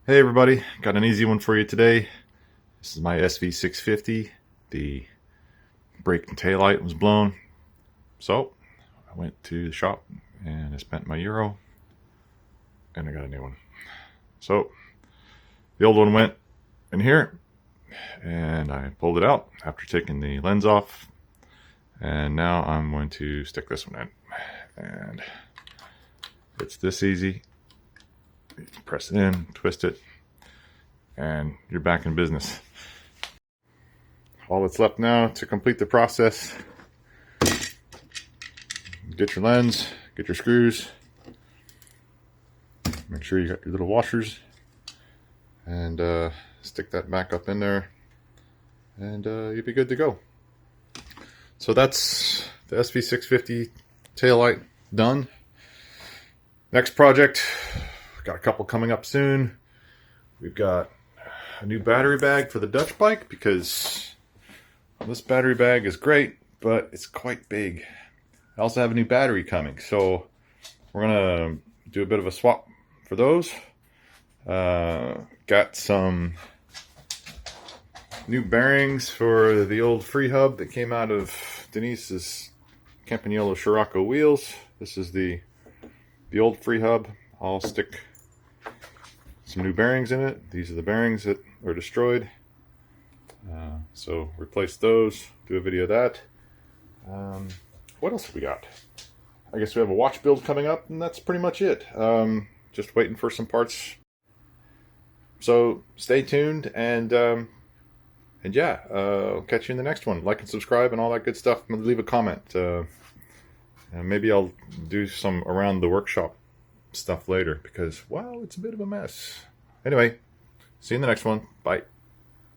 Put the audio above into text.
Hey everybody, got an easy one for you today. This is my SV650. The brake and tail light was blown. So I went to the shop and I spent my euro and I got a new one. So the old one went in here and I pulled it out after taking the lens off. And now I'm going to stick this one in. And it's this easy. You press it in, twist it, and you're back in business. All that's left now to complete the process: get your lens, get your screws, make sure you got your little washers, and stick that back up in there, and you'll be good to go. So that's the SV650 taillight done. Next project, got a couple coming up soon. We've got a new battery bag for the Dutch bike because this battery bag is great, but it's quite big. I also have a new battery coming, so we're gonna do a bit of a swap for those. Got some new bearings for the old free hub that came out of Denise's Campagnolo Scirocco wheels. This is the old free hub. I'll stick some new bearings in it. These are the bearings that are destroyed. So replace those, do a video of that. What else have we got? I guess we have a watch build coming up, and that's pretty much it. Just waiting for some parts. So stay tuned, and yeah, I'll catch you in the next one. Like and subscribe and all that good stuff. Leave a comment. And maybe I'll do some around the workshop stuff later because, well, it's a bit of a mess. Anyway, see you in the next one. Bye.